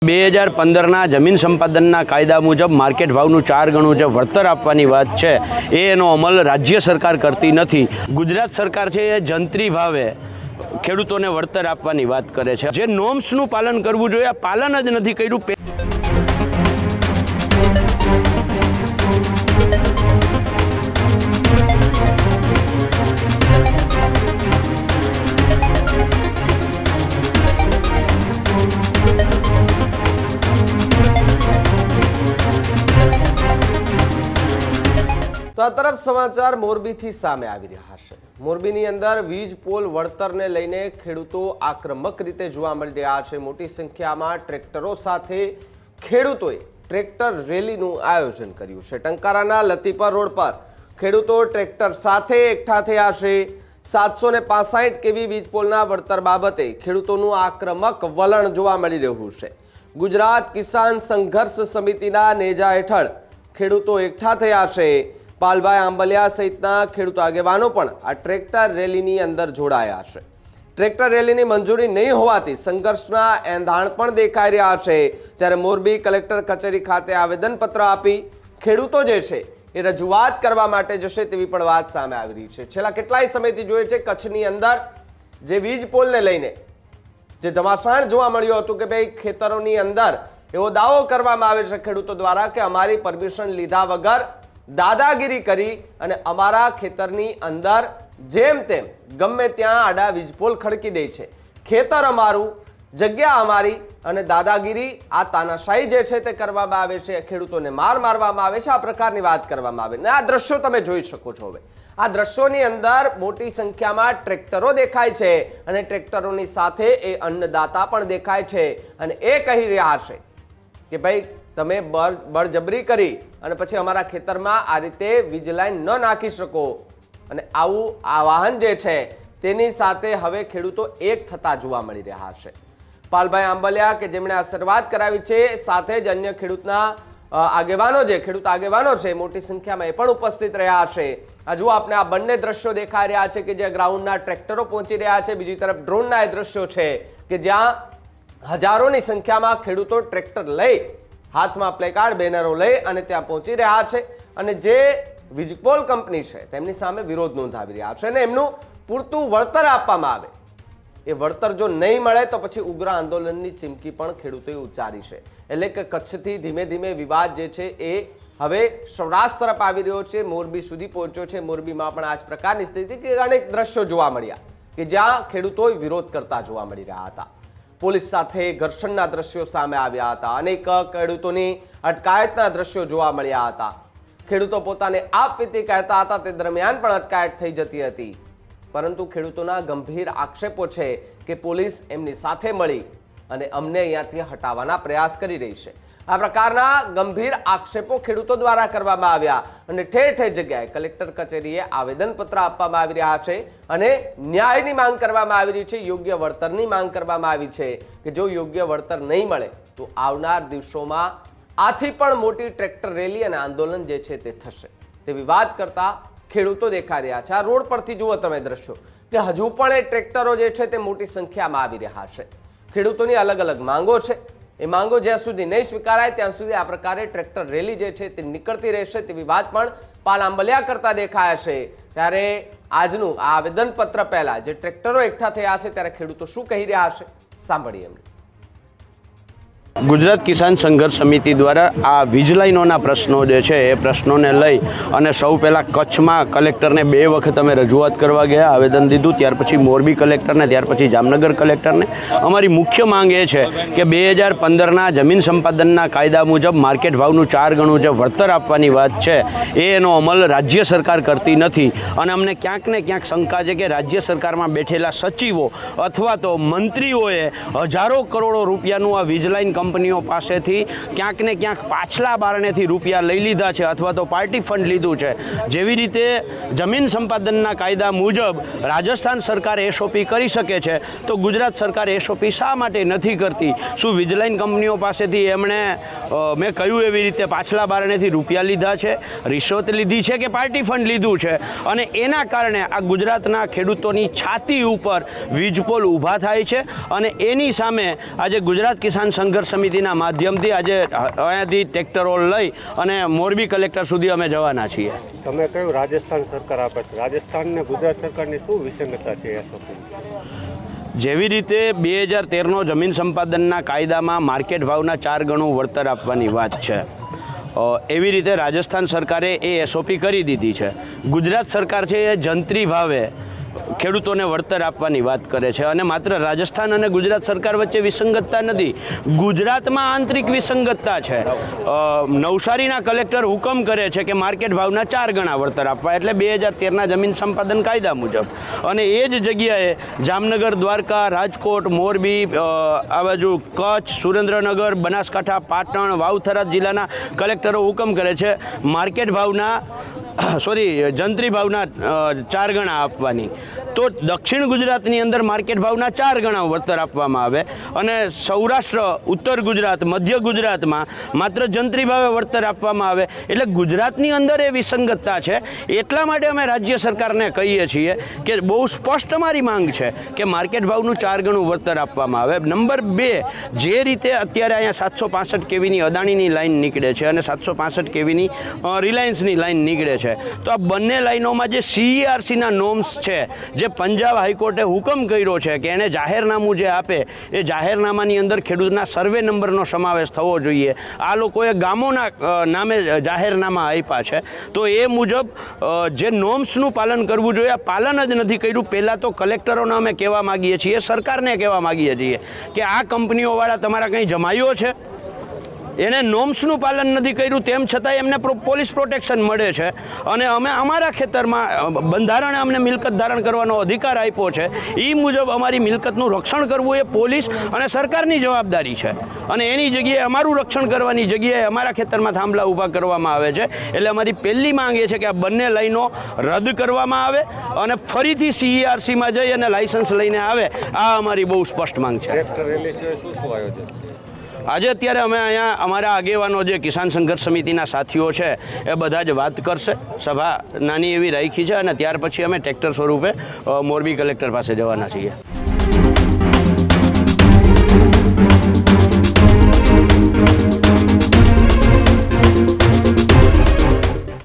2015ના જમીન સંપાદનના કાયદા મુજબ માર્કેટ ભાવનું 4 ગણું જે વળતર આપવાની વાત છે એનો અમલ રાજ્ય સરકાર કરતી નથી। ગુજરાત સરકાર છે એ જંત્રી ભાવે ખેડૂતોને વળતર આપવાની વાત કરે છે। જે નોર્મ્સનું પાલન કરવું જોઈએ આ પાલન જ નથી કર્યું। તો આ તરફ સમાચાર મોરબીથી સામે આવી રહ્યા છે। મોરબીની અંદર વીજ પોલ વળતરને લઈને ખેડૂતો આક્રમક રીતે જોવા મળી રહ્યા છે। મોટી સંખ્યામાં ટ્રેક્ટરો સાથે ખેડૂતોએ ટ્રેક્ટર રેલીનું આયોજન કર્યું છે। ટંકારાના લતીપર રોડ પર ખેડૂતો ટ્રેક્ટર સાથે એકઠા થયા છે। 765 કેવી વીજ પોલના વળતર બાબતે ખેડૂતોનું આક્રમક વલણ જોવા મળી રહ્યું છે। ગુજરાત કિસાન સંઘર્ષ સમિતિના નેજા હેઠળ ખેડૂતો એકઠા થયા છે। પાલભાઈ આંબલિયા સહિતના ખેડૂત આગેવાનો પણ આ ટ્રેક્ટર રેલીની અંદર જોડાયા છે। ટ્રેક્ટર રેલીની મંજૂરી નહીં હોવાથી સંઘર્ષના એંધાણ પણ દેખાઈ રહ્યા છે। ત્યારે મોરબી કલેક્ટર કચેરી ખાતે આવેદનપત્ર આપી ખેડૂતો જે છે એ રજૂઆત કરવા માટે જશે તેવી પણ વાત સામે આવી રહી છે। છેલ્લા કેટલાય સમયથી જોઈએ છે કચ્છની અંદર જે વીજ પોલને લઈને જે ધમાસાણ જોવા મળ્યું હતું કે ભાઈ ખેતરોની અંદર એવો દાવો કરવામાં આવે છે ખેડૂતો દ્વારા કે અમારી પરમિશન લીધા વગર દાદાગીરી કરી અને અમારા ખેતરની અંદર જેમ તેમ ગમે ત્યાં આડા વીજપોલ ખડકી દે છે। ખેતર અમારું, જગ્યા અમારી અને દાદાગીરી આ તાનાશાહી જે છે તે કરવામાં આવે છે। ખેડૂતોને મારવામાં આવે છે। આ પ્રકારની વાત કરવામાં આવે ને આ દ્રશ્યો તમે જોઈ શકો છો। હવે આ દ્રશ્યોની અંદર મોટી સંખ્યામાં ટ્રેક્ટરો દેખાય છે અને ટ્રેક્ટરોની સાથે એ અન્નદાતા પણ દેખાય છે અને એ કહી રહ્યા છે કે ભાઈ તમે બળજબરી કરી અને પછી અમારા ખેતરમાં આ રીતે વીજ લાઈન ન નાખી શકો અને આવું આ વાહન જે છે તેની સાથે હવે ખેડૂતો એક થતા જોવા મળી રહ્યા છે। પાલભાઈ આંબલિયા કે જેમણે આ શરૂઆત કરાવી છે સાથે જ અન્ય ખેડૂતના આગેવાનો જે ખેડૂત આગેવાનો છે મોટી સંખ્યામાં એ પણ ઉપસ્થિત રહ્યા છે। આ જુઓ આપણે આ બંને દ્રશ્યો દેખાઈ રહ્યા છે કે જે ગ્રાઉન્ડના ટ્રેક્ટરો પહોંચી રહ્યા છે। બીજી તરફ ડ્રોનના એ દ્રશ્યો છે કે જ્યાં હજારોની સંખ્યામાં ખેડૂતો ટ્રેક્ટર લઈ હાથમાં પ્લેકાર્ડ બેનરો લઈ અને ત્યાં પહોંચી રહ્યા છે અને જે વીજપોલ કંપની છે તેમની સામે વિરોધ નોંધાવી રહ્યા છે અને એમનું પૂરતું વળતર આપવામાં આવે। એ વળતર જો નહીં મળે તો પછી ઉગ્ર આંદોલનની ચીમકી પણ ખેડૂતોએ ઉચ્ચારી છે। એટલે કે કચ્છથી ધીમે ધીમે વિવાદ જે છે એ હવે સૌરાષ્ટ્ર તરફ આવી રહ્યો છે, મોરબી સુધી પહોંચ્યો છે। મોરબીમાં પણ આ જ પ્રકારની સ્થિતિ કે અનેક દ્રશ્યો જોવા મળ્યા કે જ્યાં ખેડૂતો વિરોધ કરતા જોવા મળી રહ્યા હતા। પોલીસ સાથે ઘર્ષણના દ્રશ્યો સામે આવ્યા હતા। અનેક ખેડૂતોની અટકાયતના દ્રશ્યો જોવા મળ્યા હતા। ખેડૂતો પોતાને આપવીતી કહેતા હતા તે દરમિયાન પણ અટકાયત થઈ જતી હતી, પરંતુ ખેડૂતોના ગંભીર આક્ષેપો છે કે પોલીસ એમની સાથે મળી અને અમને અહીંયાથી હટાવવાના પ્રયાસ કરી રહી છે। આ પ્રકારના ગંભીર આક્ષેપો ખેડૂતો દ્વારા કરવામાં આવ્યા અને ઠેર ઠેર જગ્યાએ કલેક્ટર કચેરીએ આવેદનપત્ર આપવામાં આવી રહ્યા છે અને ન્યાયની માંગ કરવામાં આવી રહી છે। યોગ્ય વળતરની માંગ કરવામાં આવી છે કે જો યોગ્ય વળતર નહીં મળે તો આવનાર દિવસોમાં આથી પણ મોટી ટ્રેક્ટર રેલી અને આંદોલન જે છે તે થશે તેવી વાત કરતા ખેડૂતો દેખાઈ રહ્યા છે। આ રોડ પરથી જુઓ તમે દ્રશ્યો કે હજુ પણ એ ટ્રેક્ટરો જે છે તે મોટી સંખ્યામાં આવી રહ્યા છે। ખેડૂતોની અલગ અલગ માંગો છે, એ માંગો જ્યાં સુધી નહીં સ્વીકારાય ત્યાં સુધી આ પ્રકારે ટ્રેક્ટર રેલી જે છે તે નીકળતી રહેશે તેવી વાત પણ પાલ આંબલિયા કરતા દેખાયા છે। ત્યારે આજનું આ આવેદનપત્ર પહેલા જે ટ્રેક્ટરો એકઠા થયા છે ત્યારે ખેડૂતો શું કહી રહ્યા છે સાંભળીએ એમને। ગુજરાત કિસાન સંઘર્ષ સમિતિ દ્વારા આ વીજ લાઈનોના પ્રશ્નો જે છે એ પ્રશ્નોને લઈ અને સૌ પહેલાં કચ્છમાં કલેક્ટરને 2 વખત અમે રજૂઆત કરવા ગયા, આવેદન દીધું। ત્યાર પછી મોરબી કલેક્ટરને, ત્યાર પછી જામનગર કલેક્ટરને। અમારી મુખ્ય માંગ એ છે કે 2015ના જમીન સંપાદનના કાયદા મુજબ માર્કેટ ભાવનું 4 ગણું જે વળતર આપવાની વાત છે એનો અમલ રાજ્ય સરકાર કરતી નથી અને અમને ક્યાંક ને ક્યાંક શંકા છે કે રાજ્ય સરકારમાં બેઠેલા સચિવો અથવા તો મંત્રીઓએ હજારો કરોડો રૂપિયાનું આ વીજ લાઈન કંપનીઓ પાસેથી ક્યાંક ને ક્યાંક પાછલા બારણેથી રૂપિયા લઈ લીધા છે અથવા તો પાર્ટી ફંડ લીધું છે। જેવી રીતે જમીન સંપાદનના કાયદા મુજબ રાજસ્થાન સરકાર એસઓપી કરી શકે છે તો ગુજરાત સરકાર એસઓપી શા માટે નથી કરતી? શું વીજ લાઈન કંપનીઓ પાસેથી એમણે મેં કહ્યું એવી રીતે પાછલા બારણેથી રૂપિયા લીધા છે, રિશ્વત લીધી છે કે પાર્ટી ફંડ લીધું છે, અને એના કારણે આ ગુજરાતના ખેડૂતોની છાતી ઉપર વીજપોલ ઊભા થાય છે. અને એની સામે આજે ગુજરાત કિસાન સંઘર્ષ સમિતિના માધ્યમથી આજે અહીંયાથી ટ્રેક્ટરો લઈ અને મોરબી કલેક્ટર સુધી અમે જવાના છીએ. તમે કહ્યું રાજસ્થાન સરકાર આપે છે, રાજસ્થાન ને ગુજરાત સરકારની શું વિસંગતતા છે એસઓપી? જેવી રીતે 2013નો જમીન સંપાદનના કાયદામાં માર્કેટ ભાવના 4 ગણું વળતર આપવાની વાત છે, એવી રીતે રાજસ્થાન સરકારે એ એસઓપી કરી દીધી છે. ગુજરાત સરકાર છે એ જંત્રી ભાવે ખેડૂતોને વળતર આપવાની વાત કરે છે. અને માત્ર રાજસ્થાન અને ગુજરાત સરકાર વચ્ચે વિસંગતતા નથી, ગુજરાતમાં આંતરિક વિસંગતતા છે. નવસારીના કલેક્ટર હુકમ કરે છે કે માર્કેટ ભાવના 4 ગણા વળતર આપવા, એટલે 2013ના જમીન સંપાદન કાયદા મુજબ. અને એ જ જગ્યાએ જામનગર, દ્વારકા, રાજકોટ, મોરબી, આ બાજુ કચ્છ, સુરેન્દ્રનગર, બનાસકાંઠા, પાટણ, વાવ-થરાદ જિલ્લાના કલેક્ટરો હુકમ કરે છે માર્કેટ ભાવના જંત્રી ભાવના 4 ગણા આપવાની. તો દક્ષિણ ગુજરાતની અંદર માર્કેટ ભાવના 4 ગણા વળતર આપવામાં આવે, અને સૌરાષ્ટ્ર, ઉત્તર ગુજરાત, મધ્ય ગુજરાતમાં માત્ર જંત્રી ભાવે વળતર આપવામાં આવે. એટલે ગુજરાતની અંદર એ વિસંગતતા છે. એટલા માટે અમે રાજ્ય સરકારને કહીએ છીએ કે બહુ સ્પષ્ટ અમારી માંગ છે કે માર્કેટ ભાવનું 4 ગણું વળતર આપવામાં આવે. નંબર 2, જે રીતે અત્યારે અહીંયા 765 કેવીની અદાણીની લાઈન નીકળે છે અને 765 કેવીની રિલાયન્સની લાઈન નીકળે છે, તો આ બંને લાઈનોમાં જે CERCના નોર્મ્સ છે, જે પંજાબ હાઈકોર્ટે હુકમ કર્યો છે કે એને જાહેરનામું જે આપે એ જાહેરનામાની અંદર ખેડૂતના સર્વે નંબરનો સમાવેશ થવો જોઈએ. આ લોકોએ ગામોના નામે જાહેરનામા આપ્યા છે, તો એ મુજબ જે નોર્મ્સનું પાલન કરવું જોઈએ, આ પાલન જ નથી કર્યું. પહેલાં તો કલેક્ટરોને અમે કહેવા માગીએ છીએ, સરકારને કહેવા માગીએ છીએ કે આ કંપનીઓવાળા તમારા કંઈ જમાઈઓ છે, એણે નોર્મ્સનું પાલન નથી કર્યું, તેમ છતાં એમને પોલીસ પ્રોટેક્શન મળે છે. અને અમે અમારા ખેતરમાં બંધારણે અમને મિલકત ધારણ કરવાનો અધિકાર આપ્યો છે, એ મુજબ અમારી મિલકતનું રક્ષણ કરવું એ પોલીસ અને સરકારની જવાબદારી છે. અને એની જગ્યાએ અમારું રક્ષણ કરવાની જગ્યાએ અમારા ખેતરમાં થાંભલા ઊભા કરવામાં આવે છે. એટલે અમારી પહેલી માંગ એ છે કે આ બંને લાઈનો રદ કરવામાં આવે અને ફરીથી CERCમાં જઈ અને લાયસન્સ લઈને આવે. આ અમારી બહુ સ્પષ્ટ માંગ છે. ટ્રેક્ટર રેલી સિવાય શું શું આયોજન? આજે અત્યારે અમે અહીંયા અમારા આગેવાનો જે કિસાન સંઘર્ષ સમિતિના સાથીઓ છે એ બધા જ વાત કરશે. સભા નાની એવી રાખી છે, અને ત્યાર પછી અમે ટ્રેક્ટર સ્વરૂપે મોરબી કલેક્ટર પાસે જવાના છીએ.